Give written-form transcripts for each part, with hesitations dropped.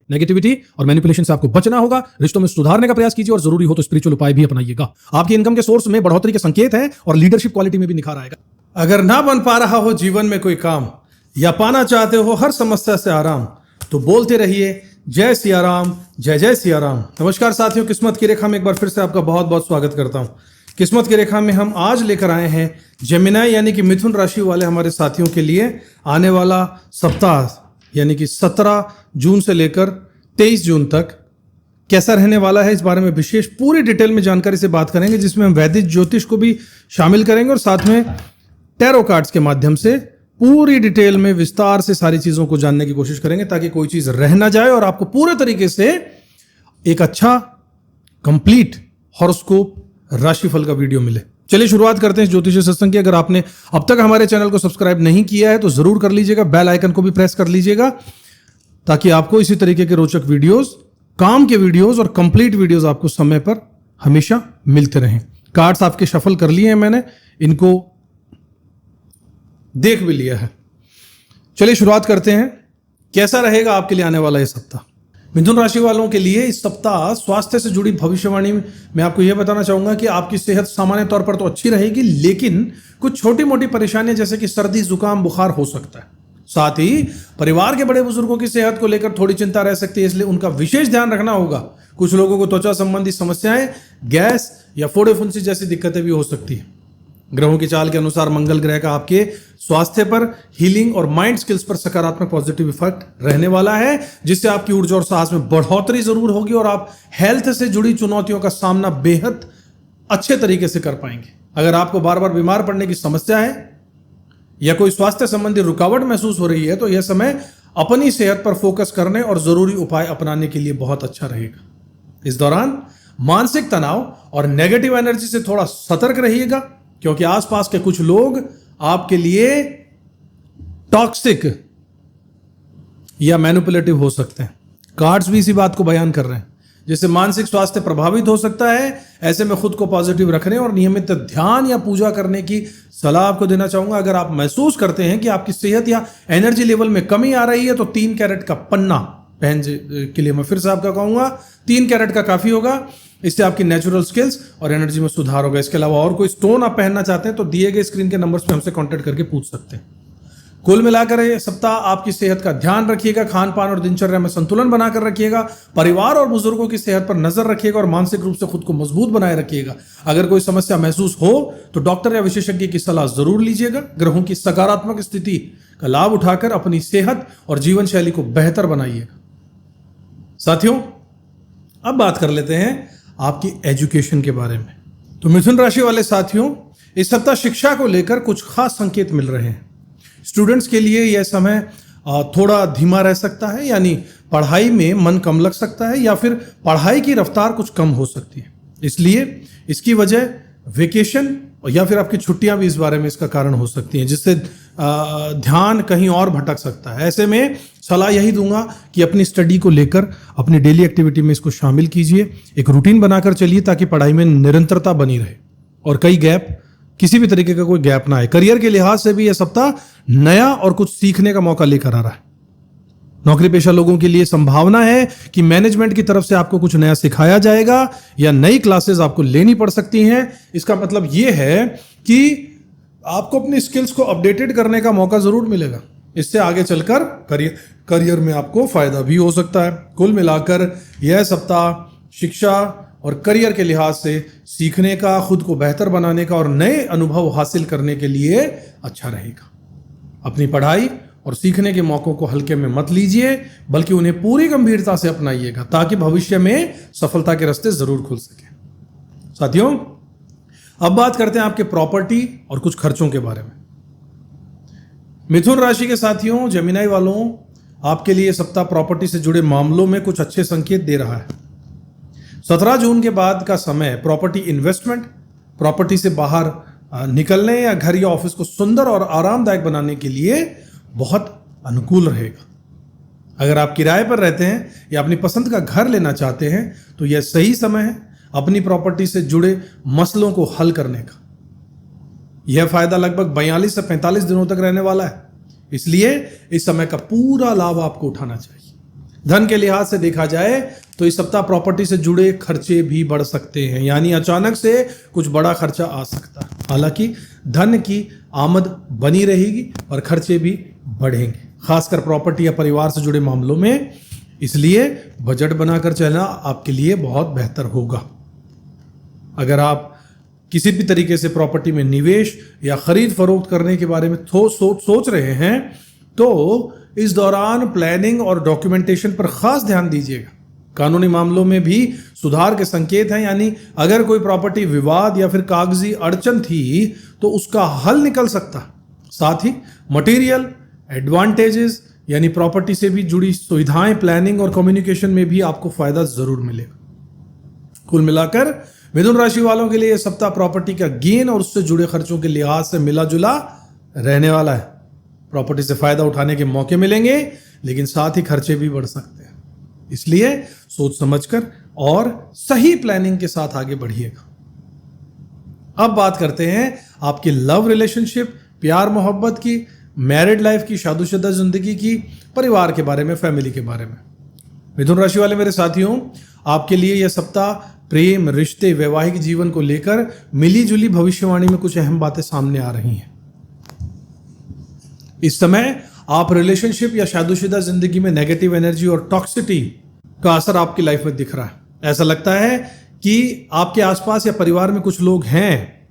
Negativity और manipulation से आपको बचना होगा, रिश्तों में सुधारने का प्रयास कीजिए और जरूरी हो तो स्पिरिचुअल उपाय भी अपनाइएगा। आपकी इनकम के सोर्स में बढ़ोतरी के संकेत हैं और लीडरशिप क्वालिटी में भी निखार आएगा। अगर ना बन पा रहा हो जीवन में कोई काम या पाना चाहते हो हर समस्या से आराम, तो बोलते रहिए जय सिया राम, जय जय सिया राम। नमस्कार साथियों, किस्मत की रेखा में एक बार फिर से आपका बहुत बहुत स्वागत करता हूं। किस्मत की रेखा में हम आज लेकर आए हैं जेमिनाई यानी कि मिथुन राशि वाले हमारे साथियों के लिए आने वाला सप्ताह यानी कि 17 जून से लेकर 23 जून तक कैसा रहने वाला है, इस बारे में विशेष पूरी डिटेल में जानकारी से बात करेंगे, जिसमें हम वैदिक ज्योतिष को भी शामिल करेंगे और साथ में टैरो कार्ड्स के माध्यम से पूरी डिटेल में विस्तार से सारी चीजों को जानने की कोशिश करेंगे ताकि कोई चीज रह ना जाए और आपको पूरे तरीके से एक अच्छा कंप्लीट हॉरोस्कोप राशिफल का वीडियो मिले। चलिए शुरुआत करते हैं ज्योतिष सत्संग की। अगर आपने अब तक हमारे चैनल को सब्सक्राइब नहीं किया है तो जरूर कर लीजिएगा, बेल आइकन को भी प्रेस कर लीजिएगा ताकि आपको इसी तरीके के रोचक वीडियोस, काम के वीडियोस और कंप्लीट वीडियोस आपको समय पर हमेशा मिलते रहें। कार्ड्स आपके शफल कर लिए हैं मैंने, इनको देख भी लिया है। चलिए शुरुआत करते हैं। कैसा रहेगा आपके लिए आने वाला यह सप्ताह? मिथुन राशि वालों के लिए इस सप्ताह स्वास्थ्य से जुड़ी भविष्यवाणी में मैं आपको यह बताना चाहूंगा कि आपकी सेहत सामान्य तौर पर तो अच्छी रहेगी, लेकिन कुछ छोटी मोटी परेशानियां जैसे कि सर्दी, जुकाम, बुखार हो सकता है। साथ ही परिवार के बड़े बुजुर्गों की सेहत को लेकर थोड़ी चिंता रह सकती है, इसलिए उनका विशेष ध्यान रखना होगा। कुछ लोगों को त्वचा संबंधी समस्याएं, गैस या फोड़े फुंसी जैसी दिक्कतें भी हो सकती है। ग्रहों की चाल के अनुसार मंगल ग्रह का आपके स्वास्थ्य पर, हीलिंग और माइंड स्किल्स पर सकारात्मक पॉजिटिव इफेक्ट रहने वाला है, जिससे आपकी ऊर्जा और साहस में बढ़ोतरी जरूर होगी और आप हेल्थ से जुड़ी चुनौतियों का सामना बेहद अच्छे तरीके से कर पाएंगे। अगर आपको बार बार बीमार पड़ने की समस्या है या कोई स्वास्थ्य संबंधी रुकावट महसूस हो रही है तो यह समय अपनी सेहत पर फोकस करने और जरूरी उपाय अपनाने के लिए बहुत अच्छा रहेगा। इस दौरान मानसिक तनाव और नेगेटिव एनर्जी से थोड़ा सतर्क रहिएगा, क्योंकि आसपास के कुछ लोग आपके लिए टॉक्सिक या मैनिपुलेटिव हो सकते हैं। कार्ड्स भी इसी बात को बयान कर रहे हैं, जिससे मानसिक स्वास्थ्य प्रभावित हो सकता है। ऐसे में खुद को पॉजिटिव रखने और नियमित ध्यान या पूजा करने की सलाह आपको देना चाहूंगा। अगर आप महसूस करते हैं कि आपकी सेहत या एनर्जी लेवल में कमी आ रही है तो 3 कैरेट का पन्ना पहन के लिए मैं फिर से आपका कहूंगा 3 कैरेट का काफी होगा। इससे आपकी नेचुरल स्किल्स और एनर्जी में सुधार होगा। इसके अलावा और कोई स्टोन आप पहनना चाहते हैं तो दिए गए स्क्रीन के नंबर्स पे हमसे कांटेक्ट करके पूछ सकते हैं। कुल मिलाकर ये सप्ताह आपकी सेहत का ध्यान रखिएगा, खान पान और दिनचर्या में संतुलन बनाकर रखिएगा, परिवार और बुजुर्गों की सेहत पर नजर रखिएगा और मानसिक रूप से खुद को मजबूत बनाए रखिएगा। अगर कोई समस्या महसूस हो तो डॉक्टर या विशेषज्ञ की सलाह जरूर लीजिएगा। ग्रहों की सकारात्मक स्थिति का लाभ उठाकर अपनी सेहत और जीवन शैली को बेहतर बनाइएगा। साथियों, अब बात कर लेते हैं आपकी एजुकेशन के बारे में। तो मिथुन राशि वाले साथियों, इस सप्ताह शिक्षा को लेकर कुछ खास संकेत मिल रहे हैं। स्टूडेंट्स के लिए यह समय थोड़ा धीमा रह सकता है, यानी पढ़ाई में मन कम लग सकता है या फिर पढ़ाई की रफ्तार कुछ कम हो सकती है। इसलिए इसकी वजह वेकेशन या फिर आपकी छुट्टियां भी इस बारे में इसका कारण हो सकती हैं, जिससे ध्यान कहीं और भटक सकता है। ऐसे में सलाह यही दूंगा कि अपनी स्टडी को लेकर अपनी डेली एक्टिविटी में इसको शामिल कीजिए, एक रूटीन बनाकर चलिए ताकि पढ़ाई में निरंतरता बनी रहे और कई गैप, किसी भी तरीके का कोई गैप ना आए। करियर के लिहाज से भी यह सप्ताह नया और कुछ सीखने का मौका लेकर आ रहा है। नौकरी पेशा लोगों के लिए संभावना है कि मैनेजमेंट की तरफ से आपको कुछ नया सिखाया जाएगा या नई क्लासेस आपको लेनी पड़ सकती हैं। इसका मतलब यह है कि आपको अपनी स्किल्स को अपडेटेड करने का मौका जरूर मिलेगा। इससे आगे चलकर करियर में आपको फायदा भी हो सकता है। कुल मिलाकर यह सप्ताह शिक्षा और करियर के लिहाज से सीखने का, खुद को बेहतर बनाने का और नए अनुभव हासिल करने के लिए अच्छा रहेगा। अपनी पढ़ाई और सीखने के मौकों को हल्के में मत लीजिए, बल्कि उन्हें पूरी गंभीरता से अपनाइएगा ताकि भविष्य में सफलता के रास्ते जरूर खुल सके। साथियों, अब बात करते हैं आपके प्रॉपर्टी और कुछ खर्चों के बारे में। मिथुन राशि के साथियों, जेमिनाई वालों, आपके लिए सप्ताह प्रॉपर्टी से जुड़े मामलों में कुछ अच्छे संकेत दे रहा है। 17 जून के बाद का समय प्रॉपर्टी इन्वेस्टमेंट, प्रॉपर्टी से बाहर निकलने या घर या ऑफिस को सुंदर और आरामदायक बनाने के लिए बहुत अनुकूल रहेगा। अगर आप किराए पर रहते हैं या अपनी पसंद का घर लेना चाहते हैं तो यह सही समय है अपनी प्रॉपर्टी से जुड़े मसलों को हल करने का। यह फायदा लगभग 42 से 45 दिनों तक रहने वाला है, इसलिए इस समय का पूरा लाभ आपको उठाना चाहिए। धन के लिहाज से देखा जाए तो इस सप्ताह प्रॉपर्टी से जुड़े खर्चे भी बढ़ सकते हैं, यानी अचानक से कुछ बड़ा खर्चा आ सकता है। हालांकि धन की आमद बनी रहेगी और खर्चे भी बढ़ेंगे, खासकर प्रॉपर्टी या परिवार से जुड़े मामलों में। इसलिए बजट बनाकर चलना आपके लिए बहुत बेहतर होगा। अगर आप किसी भी तरीके से प्रॉपर्टी में निवेश या खरीद फरोख्त करने के बारे में सोच रहे हैं तो इस दौरान प्लानिंग और डॉक्यूमेंटेशन पर खास ध्यान दीजिएगा। कानूनी मामलों में भी सुधार के संकेत हैं, यानी अगर कोई प्रॉपर्टी विवाद या फिर कागजी अड़चन थी तो उसका हल निकल सकता। साथ ही मटेरियल एडवांटेजेस यानी प्रॉपर्टी से भी जुड़ी सुविधाएं, प्लानिंग और कम्युनिकेशन में भी आपको फायदा जरूर मिलेगा। कुल मिलाकर मिथुन राशि वालों के लिए यह सप्ताह प्रॉपर्टी का गेन और उससे जुड़े खर्चों के लिहाज से मिला जुला रहने वाला है। प्रॉपर्टी से फायदा उठाने के मौके मिलेंगे, लेकिन साथ ही खर्चे भी बढ़ सकते हैं। इसलिए सोच समझकर और सही प्लानिंग के साथ आगे बढ़िएगा। अब बात करते हैं आपकी लव रिलेशनशिप, प्यार मोहब्बत की, मैरिड लाइफ की, शादीशुदा जिंदगी की, परिवार के बारे में, फैमिली के बारे में। मिथुन राशि वाले मेरे साथियों, आपके लिए यह सप्ताह प्रेम, रिश्ते, वैवाहिक जीवन को लेकर मिली जुली भविष्यवाणी में कुछ अहम बातें सामने आ रही हैं। इस समय आप रिलेशनशिप या शादीशुदा जिंदगी में नेगेटिव एनर्जी और टॉक्सिसिटी का असर आपकी लाइफ में दिख रहा है। ऐसा लगता है कि आपके आसपास या परिवार में कुछ लोग हैं,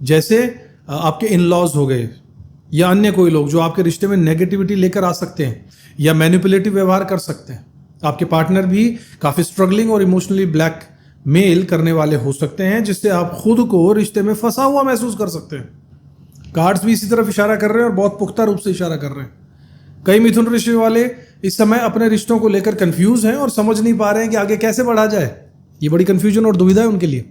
जैसे आपके इन लॉज हो गए या अन्य कोई लोग जो आपके रिश्ते में नेगेटिविटी लेकर आ सकते हैं या मैनिपुलेटिव व्यवहार कर सकते हैं। आपके पार्टनर भी काफी स्ट्रगलिंग और इमोशनली ब्लैक मेल करने वाले हो सकते हैं, जिससे आप खुद को रिश्ते में फंसा हुआ महसूस कर सकते हैं। कार्ड्स भी इसी तरफ इशारा कर रहे हैं और बहुत पुख्ता रूप से इशारा कर रहे हैं। कई मिथुन राशि वाले इस समय अपने रिश्तों को लेकर कंफ्यूज हैं और समझ नहीं पा रहे हैं कि आगे कैसे बढ़ा जाए। ये बड़ी कंफ्यूजन और दुविधा है उनके लिए।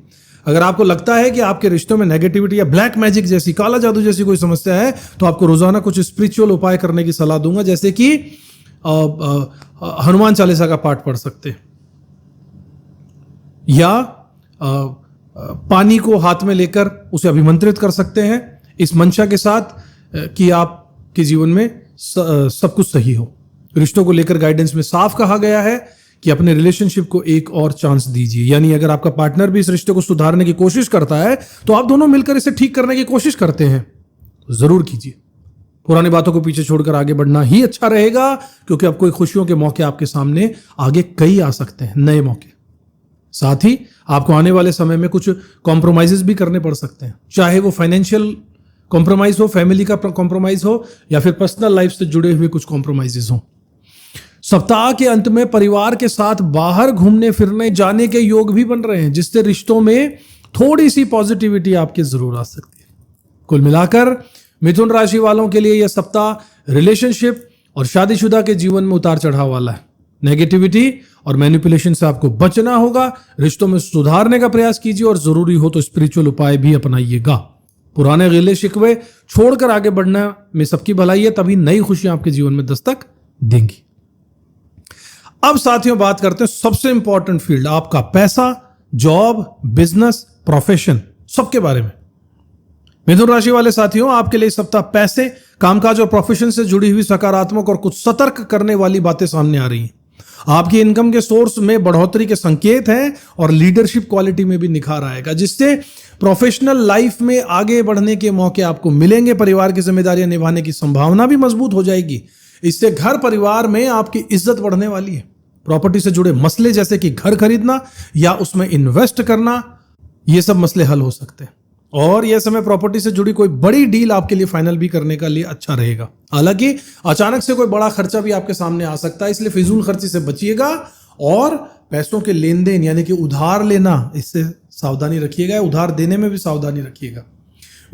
अगर आपको लगता है कि आपके रिश्तों में नेगेटिविटी या ब्लैक मैजिक जैसी, काला जादू जैसी कोई समस्या है, तो आपको रोजाना कुछ स्पिरिचुअल उपाय करने की सलाह दूंगा, जैसे कि हनुमान चालीसा का पाठ पढ़ सकते हैं या पानी को हाथ में लेकर उसे अभिमंत्रित कर सकते हैं इस मंशा के साथ कि आपके जीवन में सब कुछ सही हो। रिश्तों को लेकर गाइडेंस में साफ कहा गया है कि अपने रिलेशनशिप को एक और चांस दीजिए, यानी अगर आपका पार्टनर भी इस रिश्ते को सुधारने की कोशिश करता है तो आप दोनों मिलकर इसे ठीक करने की कोशिश करते हैं तो जरूर कीजिए। पुरानी बातों को पीछे छोड़कर आगे बढ़ना ही अच्छा रहेगा, क्योंकि अब कोई खुशियों के मौके आपके सामने आगे कई आ सकते हैं, नए मौके। साथ ही आपको आने वाले समय में कुछ कॉम्प्रोमाइजेस भी करने पड़ सकते हैं, चाहे वो फाइनेंशियल कॉम्प्रोमाइज हो, फैमिली का कॉम्प्रोमाइज हो या फिर पर्सनल लाइफ से जुड़े हुए कुछ कॉम्प्रोमाइजेस हो। सप्ताह के अंत में परिवार के साथ बाहर घूमने फिरने जाने के योग भी बन रहे हैं, जिससे रिश्तों में थोड़ी सी पॉजिटिविटी आपके जरूर आ सकती है। कुल मिलाकर मिथुन राशि वालों के लिए यह सप्ताह रिलेशनशिप और शादीशुदा के जीवन में उतार चढ़ाव वाला है। नेगेटिविटी और मैनिपुलेशन से आपको बचना होगा। रिश्तों में सुधारने का प्रयास कीजिए और जरूरी हो तो स्पिरिचुअल उपाय भी अपनाइएगा। पुराने गिले शिकवे छोड़कर आगे बढ़ना में सबकी भलाई है, तभी नई खुशियां आपके जीवन में दस्तक देंगी। अब साथियों बात करते हैं सबसे इंपॉर्टेंट फील्ड, आपका पैसा, जॉब, बिजनेस, प्रोफेशन, सबके बारे में। मिथुन राशि वाले साथियों, आपके लिए इस सप्ताह पैसे, कामकाज और प्रोफेशन से जुड़ी हुई सकारात्मक और कुछ सतर्क करने वाली बातें सामने आ रही हैं। आपकी इनकम के सोर्स में बढ़ोतरी के संकेत हैं और लीडरशिप क्वालिटी में भी निखार आएगा, जिससे प्रोफेशनल लाइफ में आगे बढ़ने के मौके आपको मिलेंगे। परिवार की जिम्मेदारियां निभाने की संभावना भी मजबूत हो जाएगी। इससे घर परिवार में आपकी इज्जत बढ़ने वाली है। प्रॉपर्टी से जुड़े मसले जैसे कि घर खरीदना या उसमें इन्वेस्ट करना, ये सब मसले हल हो सकते हैं और यह समय प्रॉपर्टी से जुड़ी कोई बड़ी डील आपके लिए फाइनल भी करने का लिए अच्छा रहेगा। हालांकि अचानक से कोई बड़ा खर्चा भी आपके सामने आ सकता है, इसलिए फिजूल खर्ची से बचिएगा और पैसों के लेन देन यानी कि उधार लेना, इससे सावधानी रखिएगा। उधार देने में भी सावधानी रखिएगा।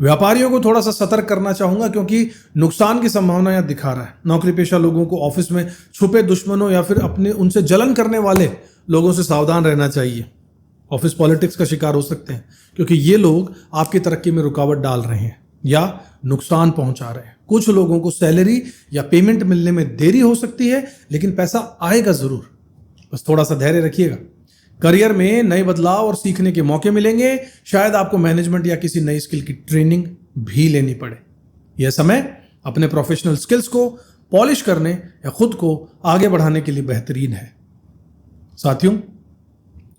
व्यापारियों को थोड़ा सा सतर्क करना चाहूंगा, क्योंकि नुकसान की संभावना यहां दिखा रहा है। नौकरी पेशा लोगों को ऑफिस में छुपे दुश्मनों या फिर अपने उनसे जलन करने वाले लोगों से सावधान रहना चाहिए। ऑफिस पॉलिटिक्स का शिकार हो सकते हैं, क्योंकि ये लोग आपकी तरक्की में रुकावट डाल रहे हैं या नुकसान पहुंचा रहे हैं। कुछ लोगों को सैलरी या पेमेंट मिलने में देरी हो सकती है, लेकिन पैसा आएगा जरूर, बस थोड़ा सा धैर्य रखिएगा। करियर में नए बदलाव और सीखने के मौके मिलेंगे। शायद आपको मैनेजमेंट या किसी नई स्किल की ट्रेनिंग भी लेनी पड़े। यह समय अपने प्रोफेशनल स्किल्स को पॉलिश करने या खुद को आगे बढ़ाने के लिए बेहतरीन है। साथियों,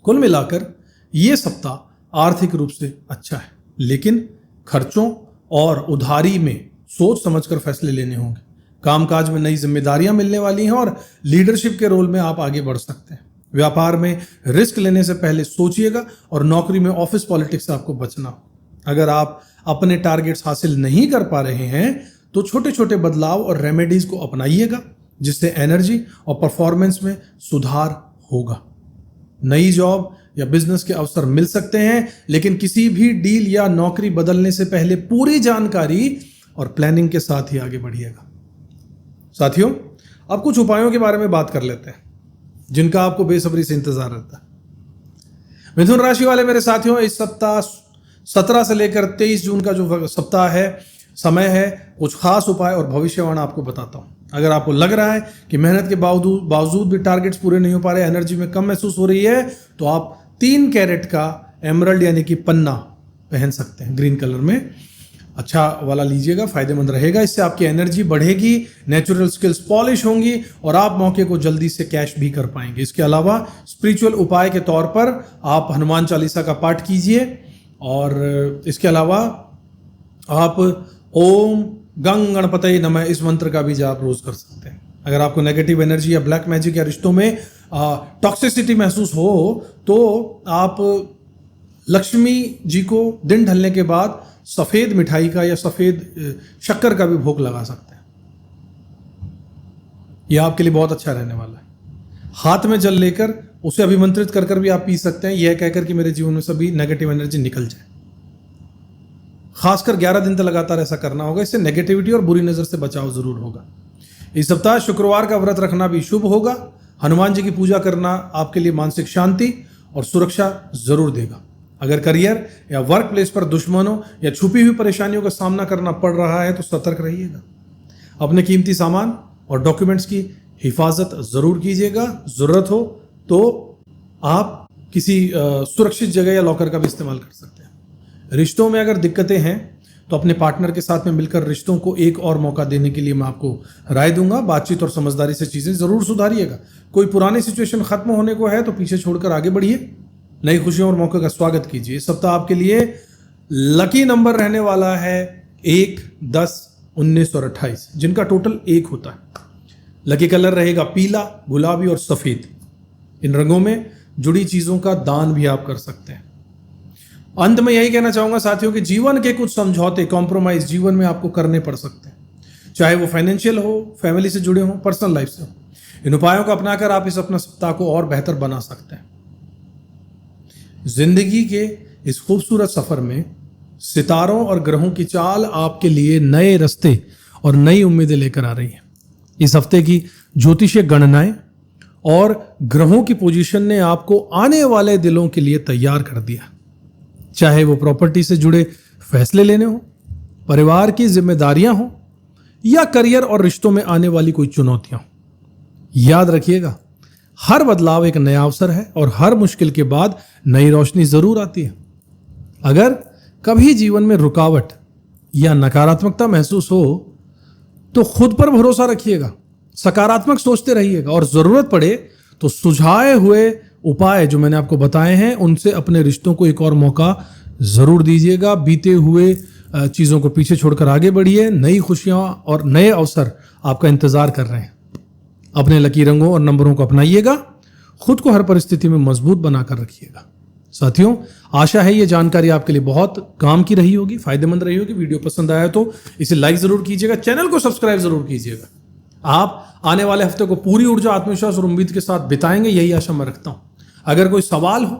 कुल मिलाकर ये सप्ताह आर्थिक रूप से अच्छा है, लेकिन खर्चों और उधारी में सोच समझकर फैसले लेने होंगे। कामकाज में नई जिम्मेदारियां मिलने वाली हैं और लीडरशिप के रोल में आप आगे बढ़ सकते हैं। व्यापार में रिस्क लेने से पहले सोचिएगा और नौकरी में ऑफिस पॉलिटिक्स से आपको बचना हो। अगर आप अपने टारगेट्स हासिल नहीं कर पा रहे हैं तो छोटे छोटे बदलाव और रेमेडीज को अपनाइएगा, जिससे एनर्जी और परफॉर्मेंस में सुधार होगा। नई जॉब या बिजनेस के अवसर मिल सकते हैं, लेकिन किसी भी डील या नौकरी बदलने से पहले पूरी जानकारी और प्लानिंग के साथ ही आगे बढ़िएगा। साथियों, अब कुछ उपायों के बारे में बात कर लेते हैं जिनका आपको बेसब्री से इंतजार रहता है। मिथुन राशि वाले मेरे साथियों, इस सप्ताह 17 से लेकर 23 जून का जो सप्ताह है, समय है, कुछ खास उपाय और भविष्यवाणी आपको बताता हूं। अगर आपको लग रहा है कि मेहनत के बावजूद भी टारगेट्स पूरे नहीं हो पा रहे, एनर्जी में कम महसूस हो रही है, तो आप 3 कैरेट का एमरल्ड यानी कि पन्ना पहन सकते हैं, ग्रीन कलर में। अच्छा वाला लीजिएगा, फायदेमंद रहेगा। इससे आपकी एनर्जी बढ़ेगी, नेचुरल स्किल्स पॉलिश होंगी और आप मौके को जल्दी से कैश भी कर पाएंगे। इसके अलावा स्पिरिचुअल उपाय के तौर पर आप हनुमान चालीसा का पाठ कीजिए और इसके अलावा आप ओम गंग गणपतये नमः इस मंत्र का भी जाप रोज कर सकते हैं। अगर आपको नेगेटिव एनर्जी या ब्लैक मैजिक या रिश्तों में टॉक्सिसिटी महसूस हो तो आप लक्ष्मी जी को दिन ढलने के बाद सफेद मिठाई का या सफेद शक्कर का भी भोग लगा सकते हैं। यह आपके लिए बहुत अच्छा रहने वाला है। हाथ में जल लेकर उसे अभिमंत्रित कर भी आप पी सकते हैं, यह कहकर कि मेरे जीवन में सभी नेगेटिव एनर्जी निकल जाए। खासकर 11 दिन तक लगातार ऐसा करना होगा, इससे नेगेटिविटी और बुरी नजर से बचाव जरूर होगा। इस सप्ताह शुक्रवार का व्रत रखना भी शुभ होगा। हनुमान जी की पूजा करना आपके लिए मानसिक शांति और सुरक्षा जरूर देगा। अगर करियर या वर्क प्लेस पर दुश्मनों या छुपी हुई परेशानियों का सामना करना पड़ रहा है तो सतर्क रहिएगा। अपने कीमती सामान और डॉक्यूमेंट्स की हिफाजत जरूर कीजिएगा। जरूरत हो तो आप किसी सुरक्षित जगह या लॉकर का भी इस्तेमाल कर सकते हैं। रिश्तों में अगर दिक्कतें हैं तो अपने पार्टनर के साथ में मिलकर रिश्तों को एक और मौका देने के लिए मैं आपको राय दूंगा। बातचीत और समझदारी से चीजें जरूर सुधारिएगा। कोई पुरानी सिचुएशन खत्म होने को है तो पीछे छोड़कर आगे बढ़िए। नई खुशियों और मौके का स्वागत कीजिए। इस सप्ताह आपके लिए लकी नंबर रहने वाला है 1, 10, 19 और 28, जिनका टोटल 1 होता है। लकी कलर रहेगा पीला, गुलाबी और सफेद। इन रंगों में जुड़ी चीजों का दान भी आप कर सकते हैं। अंत में यही कहना चाहूंगा साथियों कि जीवन के कुछ समझौते, कॉम्प्रोमाइज जीवन में आपको करने पड़ सकते हैं, चाहे वो फाइनेंशियल हो, फैमिली से जुड़े हो, पर्सनल लाइफ से हो। इन उपायों को अपनाकर आप इस अपना सप्ताह को और बेहतर बना सकते हैं। जिंदगी के इस खूबसूरत सफर में सितारों और ग्रहों की चाल आपके लिए नए रास्ते और नई उम्मीदें लेकर आ रही है। इस हफ्ते की ज्योतिषीय गणनाएं और ग्रहों की पोजीशन ने आपको आने वाले दिनों के लिए तैयार कर दिया। चाहे वो प्रॉपर्टी से जुड़े फैसले लेने हो, परिवार की जिम्मेदारियां हो या करियर और रिश्तों में आने वाली कोई चुनौतियां हो, याद रखिएगा हर बदलाव एक नया अवसर है और हर मुश्किल के बाद नई रोशनी जरूर आती है। अगर कभी जीवन में रुकावट या नकारात्मकता महसूस हो तो खुद पर भरोसा रखिएगा, सकारात्मक सोचते रहिएगा और जरूरत पड़े तो सुझाए हुए उपाय जो मैंने आपको बताए हैं उनसे अपने रिश्तों को एक और मौका जरूर दीजिएगा। बीते हुए चीजों को पीछे छोड़कर आगे बढ़िए। नई खुशियां और नए अवसर आपका इंतजार कर रहे हैं। अपने लकी रंगों और नंबरों को अपनाइएगा। खुद को हर परिस्थिति में मजबूत बनाकर रखिएगा। साथियों, आशा है ये जानकारी आपके लिए बहुत काम की रही होगी, फायदेमंद रही होगी। वीडियो पसंद आया तो इसे लाइक जरूर कीजिएगा, चैनल को सब्सक्राइब जरूर कीजिएगा। आप आने वाले हफ्ते को पूरी ऊर्जा, आत्मविश्वास और उम्मीद के साथ बिताएंगे, यही आशा मैं रखता हूं। अगर कोई सवाल हो,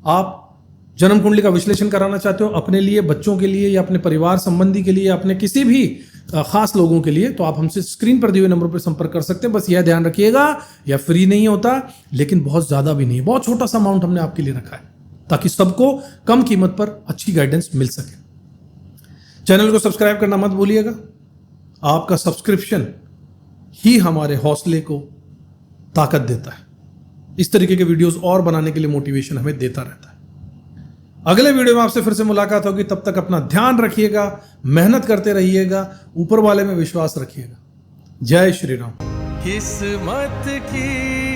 आप जन्म कुंडली का विश्लेषण कराना चाहते हो अपने लिए, बच्चों के लिए या अपने परिवार संबंधी के लिए या अपने किसी भी खास लोगों के लिए, तो आप हमसे स्क्रीन पर दिए हुए नंबर पर संपर्क कर सकते हैं। बस यह ध्यान रखिएगा, यह फ्री नहीं होता, लेकिन बहुत ज्यादा भी नहीं, बहुत छोटा सा अमाउंट हमने आपके लिए रखा है ताकि सबको कम कीमत पर अच्छी गाइडेंस मिल सके। चैनल को सब्सक्राइब करना मत भूलिएगा। आपका सब्सक्रिप्शन ही हमारे हौसले को ताकत देता है। इस तरीके के वीडियोस और बनाने के लिए मोटिवेशन हमें देता रहता है। अगले वीडियो में आपसे फिर से मुलाकात होगी। तब तक अपना ध्यान रखिएगा, मेहनत करते रहिएगा, ऊपर वाले में विश्वास रखिएगा। जय श्री राम। किस्मत की